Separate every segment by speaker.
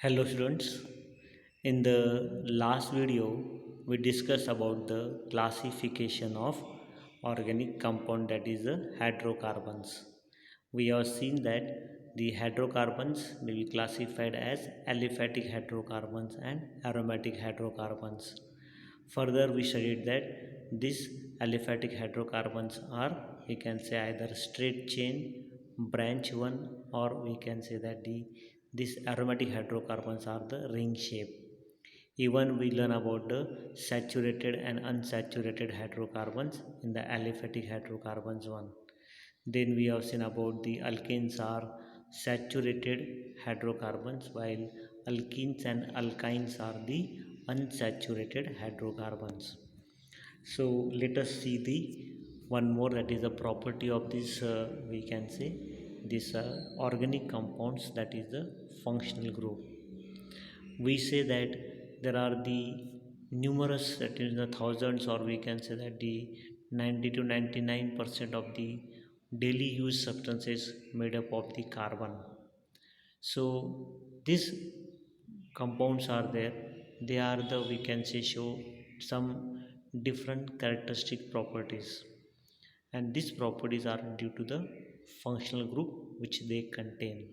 Speaker 1: Hello students. In the last video we discussed about the classification of organic compound, that is the hydrocarbons. We have seen that the hydrocarbons may be classified as aliphatic hydrocarbons and aromatic hydrocarbons. Further, we studied that these aliphatic hydrocarbons are, we can say, either straight chain, branch one, or we can say that these aromatic hydrocarbons are the ring shape. Even we learn about the saturated and unsaturated hydrocarbons in the aliphatic hydrocarbons one. Then we have seen about the alkanes are saturated hydrocarbons, while alkenes and alkynes are the unsaturated hydrocarbons. So let us see the one more, that is the property of this we can say this organic compounds, that is the functional group. We say that there are the numerous, that is the thousands, or we can say that the 90 to 99% of the daily use substances made up of the carbon. So these compounds are there, they are the, we can say, show some different characteristic properties, and these properties are due to the functional group which they contain.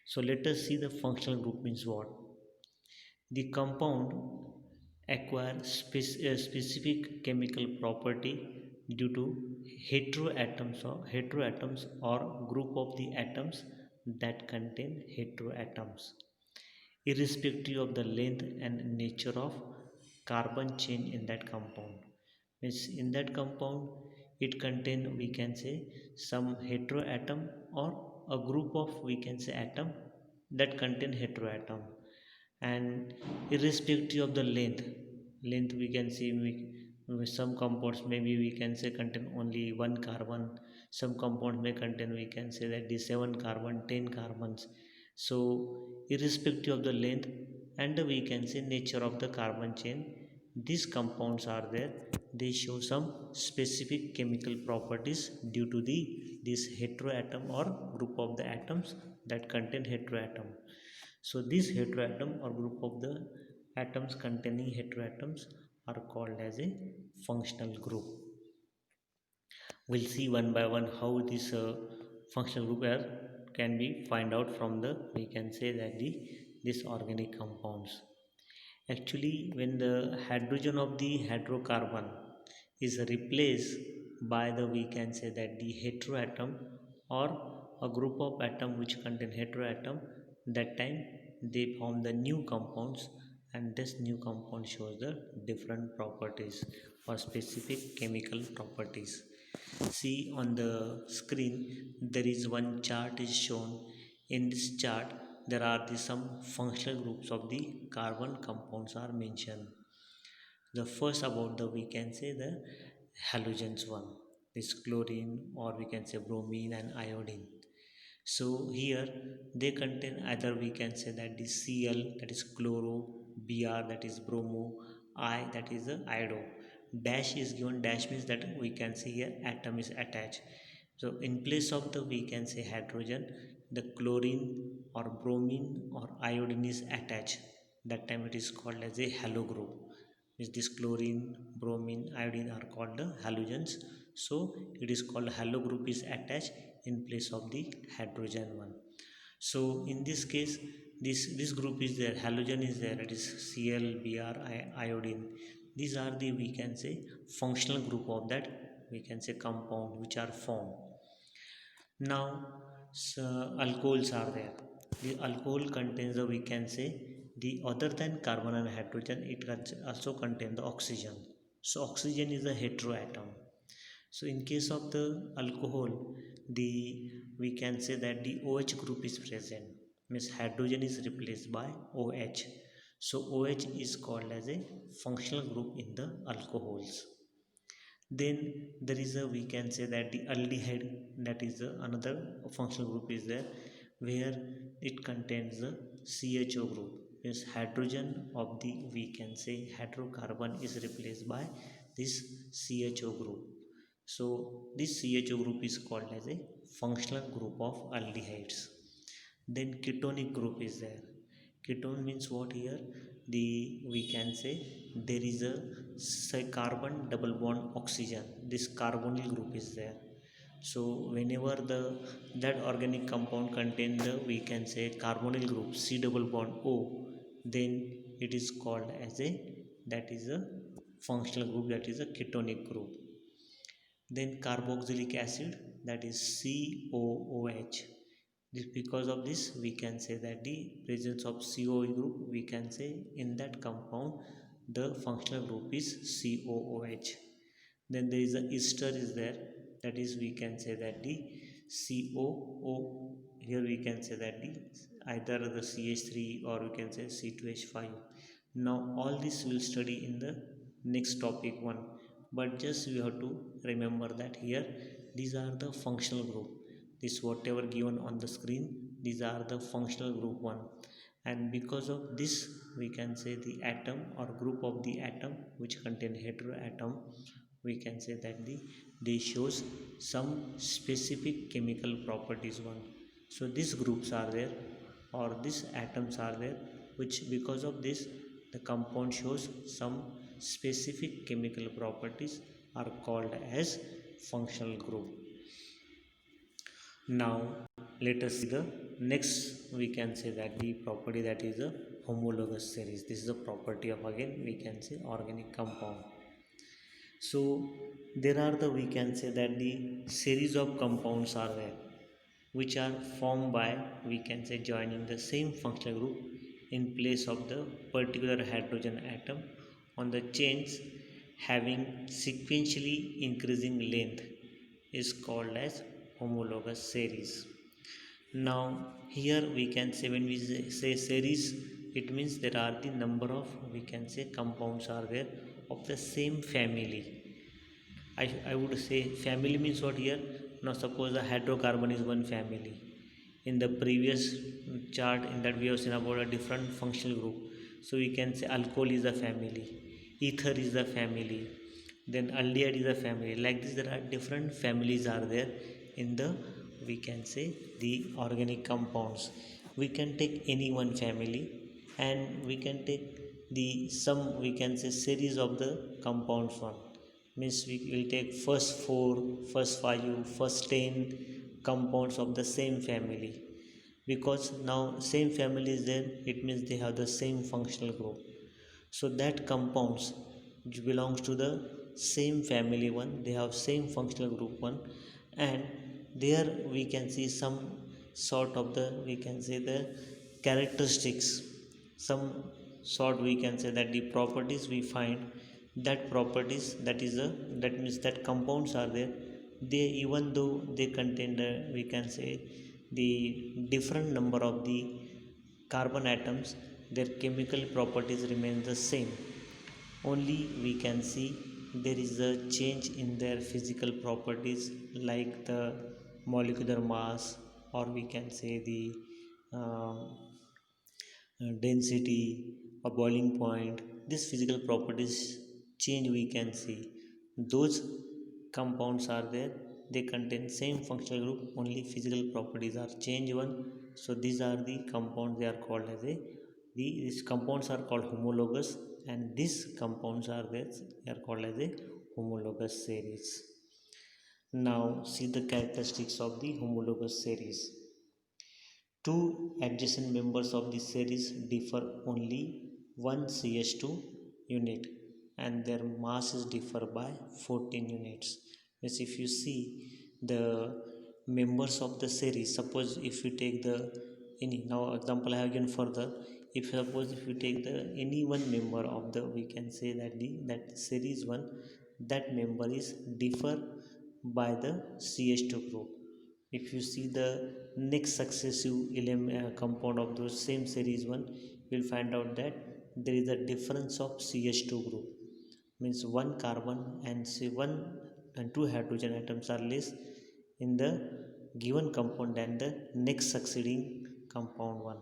Speaker 1: So let us see the functional group means what. The compound acquire a specific chemical property due to heteroatoms or group of the atoms that contain heteroatoms, irrespective of the length and nature of carbon chain in that compound. Means in that compound it contain, we can say, some heteroatom or a group of, we can say, atom that contain heteroatom, and irrespective of the length we can see, some compounds maybe we can say contain only one carbon, some compounds may contain, we can say, that the 7 carbon 10 carbons. So irrespective of the length and we can say nature of the carbon chain, these compounds are there, they show some specific chemical properties due to this heteroatom or group of the atoms that contain heteroatom. So this heteroatom or group of the atoms containing heteroatoms are called as a functional group. We'll see one by one how this functional group can be find out from the, we can say that the this organic compounds. Actually, when the hydrogen of the hydrocarbon is replaced by the, we can say that the heteroatom or a group of atom which contain heteroatom, that time they form the new compounds, and this new compound shows the different properties or specific chemical properties. See on the screen there is one chart is shown. In this chart there are some functional groups of the carbon compounds are mentioned. The first about the, we can say, the halogens one, this chlorine or we can say bromine and iodine. So here they contain either, we can say that the Cl, that is chloro, Br, that is bromo, I, that is the iodo. Dash is given, dash means that we can see here atom is attached. So in place of the, we can say, hydrogen, the chlorine or bromine or iodine is attached. That time it is called as a halo group. Means this chlorine, bromine, iodine are called the halogens. So it is called halo group is attached in place of the hydrogen one. So in this case this group is there, halogen is there, it is Cl, Br, iodine. These are the, we can say, functional group of that, we can say, compound which are formed. Now alcohols are there. The alcohol contains the, we can say, the other than carbon and hydrogen, it also contains the oxygen. So oxygen is a heteroatom. So in case of the alcohol, the, we can say that the OH group is present. Means hydrogen is replaced by OH. So OH is called as a functional group in the alcohols. Then there is a, we can say that the aldehyde, that is another functional group is there, where it contains the CHO group. Means hydrogen of the, we can say, hydrocarbon is replaced by this CHO group. So this CHO group is called as a functional group of aldehydes. Then ketonic group is there. Ketone means what here? The we can say there is a carbon double bond oxygen. This carbonyl group is there. So whenever the that organic compound contain the we can say carbonyl group C double bond O, then it is called as a that is a functional group, that is a ketonic group. Then carboxylic acid, that is COOH. This, because of this we can say that the presence of COOH group, we can say in that compound the functional group is COOH. Then there is a ester is there, that is we can say that the COO, here we can say that the either the CH3 or we can say C2H5. Now all this we'll study in the next topic one, but just you have to remember that here these are the functional group. This whatever given on the screen, these are the functional group one, and because of this we can say the atom or group of the atom which contain heteroatom, we can say that they shows some specific chemical properties one. So these groups are there or these atoms are there, which because of this the compound shows some specific chemical properties are called as functional group. Now let us see the next, we can say that the property, that is a homologous series. This is a property of again we can say organic compound. So there are the we can say that the series of compounds are there which are formed by we can say joining the same functional group in place of the particular hydrogen atom on the chains having sequentially increasing length is called as homologous series. Now here we can say when we say series, it means there are the number of we can say compounds are there of the same family. I would say family means what here? Now suppose a hydrocarbon is one family. In the previous chart in that we have seen about a different functional group. So we can say alcohol is a family, ether is a family, then aldehyde is a family. Like this there are different families are there in the we can say the organic compounds. We can take any one family and we can take the some we can say series of the compounds one, means we will take first 4, first 5, first 10 compounds of the same family. Because now same family is there, it means they have the same functional group. So that compounds which belongs to the same family one, they have same functional group one, and there we can see some sort of the we can say the characteristics, some sort we can say that the properties we find, that properties that is a that means that compounds are there, they even though they contain the we can say the different number of the carbon atoms, their chemical properties remain the same. Only we can see there is a change in their physical properties like the molecular mass or we can say the uh, density or boiling point. These physical properties change, we can see those compounds are there, they contain same functional group, only physical properties are change one. So these are the compounds, they are called as a these compounds are called homologous, and these compounds are there, they are called as a homologous series. Now see the characteristics of the homologous series. Two adjacent members of the series differ only one CH2 unit and their masses differ by 14 units. Means if you see the members of the series, suppose if you take the any now example I have given further, if suppose if you take the any one member of the we can say that the that series one, that member is differ by the CH2 group. If you see the next successive compound of those same series one, you will find out that there is a difference of CH2 group, means one carbon and say one and two hydrogen atoms are less in the given compound than the next succeeding compound one.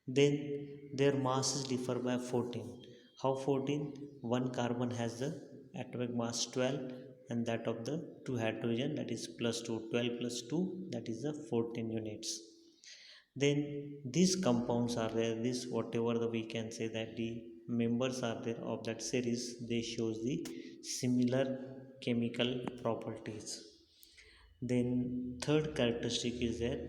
Speaker 1: Then their masses differ by 14. How 14? One carbon has the atomic mass 12 and that of the two hydrogen, that is plus 2, 12 plus 2, that is the 14 units. Then these compounds are there, this whatever the we can say that the members are there of that series, they shows the similar chemical properties. Then third characteristic is that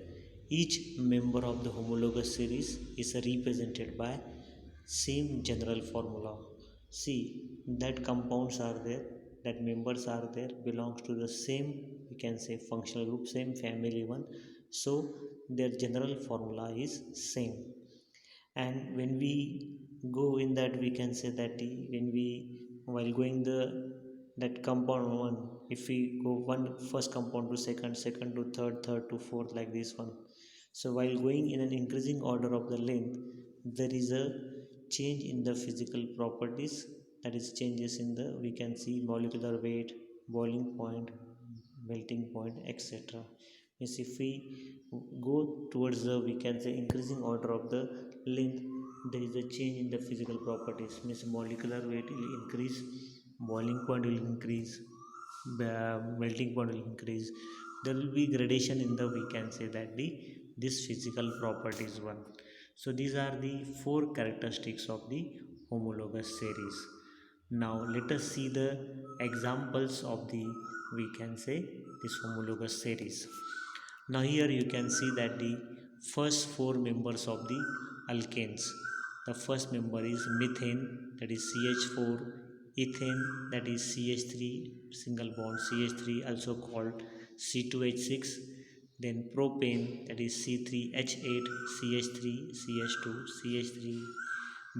Speaker 1: each member of the homologous series is represented by same general formula. See that compounds are there, that members are there, belongs to the same we can say functional group, same family one. So their general formula is same. And when we go in that we can say that when we while going the that compound one, if we go one first compound to second, second to third, third to fourth, like this one. So while going in an increasing order of the length, there is a change in the physical properties, that is changes in the we can see molecular weight, boiling point, melting point, etc. Means if we go towards the we can say increasing order of the length, there is a change in the physical properties, means molecular weight will increase, boiling point will increase, melting point will increase. There will be gradation in the we can say that the this physical properties one. So these are the four characteristics of the homologous series. Now let us see the examples of the we can say this homologous series. Now here you can see that the first four members of the alkanes. The first member is methane, that is CH4, ethane, that is CH3, single bond CH3, also called C2H6, then propane, that is C3H8, CH3, CH2, CH3,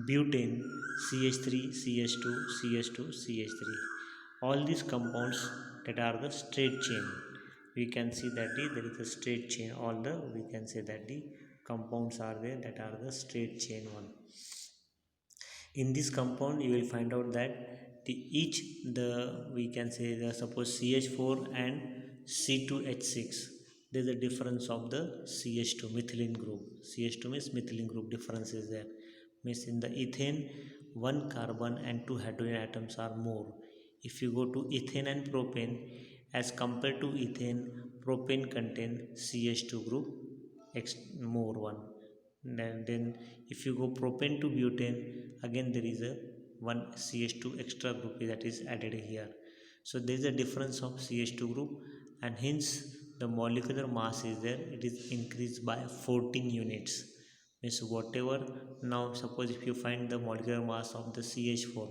Speaker 1: butane, CH3, CH2, CH2, CH3. All these compounds that are the straight chain, we can see that there is a straight chain, all the we can say that the compounds are there that are the straight chain one. In this compound you will find out that the each the we can say the suppose CH4 and C2H6, there is a difference of the CH2 methylene group. CH2 means methylene group, difference is there. Means in the ethane, one carbon and two hydrogen atoms are more. If you go to ethane and propane, as compared to ethane, propane contain CH2 group more one. Then if you go propane to butane, again there is a one CH2 extra group that is added here. So there is a difference of CH2 group, and hence the molecular mass is there, it is increased by 14 units. Means whatever, now suppose if you find the molecular mass of the CH4,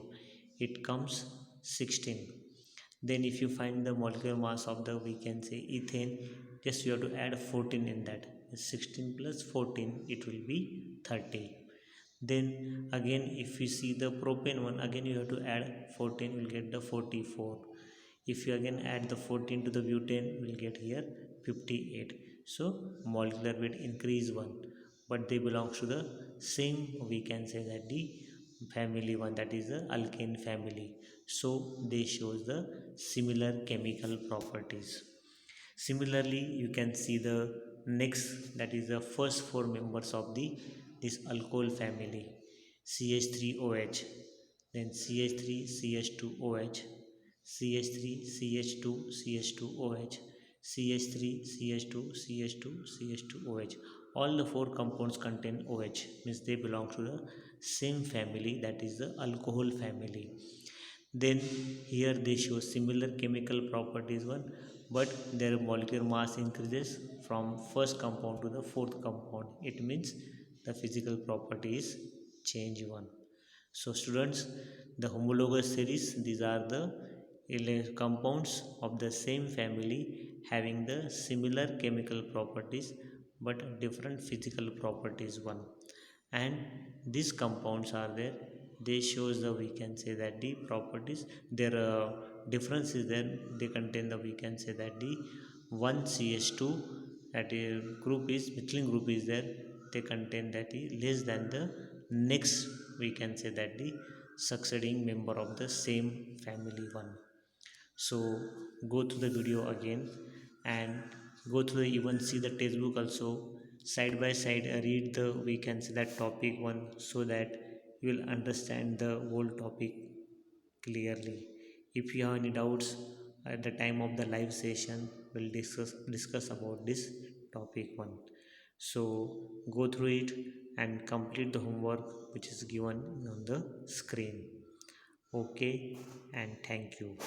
Speaker 1: it comes 16. Then if you find the molecular mass of the we can say ethane, just you have to add 14 in that. 16 plus 14, it will be 30. Then again if you see the propane one, again you have to add 14, will get the 44. If you again add the 14 to the butane, will get here 58. So molecular weight increase one, but they belongs to the same we can say that the family one, that is the alkane family. So they shows the similar chemical properties. Similarly you can see the next, that is the first four members of the this alcohol family, CH3OH, then CH3CH2OH, CH3CH2CH2OH, CH3CH2CH2CH2OH. All the four compounds contain OH, means they belong to the same family, that is the alcohol family. Then here they show similar chemical properties one, but their molecular mass increases from first compound to the fourth compound. It means the physical properties change one. So students, the homologous series, these are the compounds of the same family having the similar chemical properties but different physical properties one. And these compounds are there, they shows the we can say that the properties, their difference is there, they contain the we can say that the one CH2, that is group is methylene group is there, they contain that is less than the next we can say that the succeeding member of the same family one. So go to the video again and go to the even see the textbook also, side by side read the we can say that topic one, so that you will understand the whole topic clearly. If you have any doubts, at the time of the live session we'll discuss about this topic one. So go through it and complete the homework which is given on the screen. Okay, and thank you.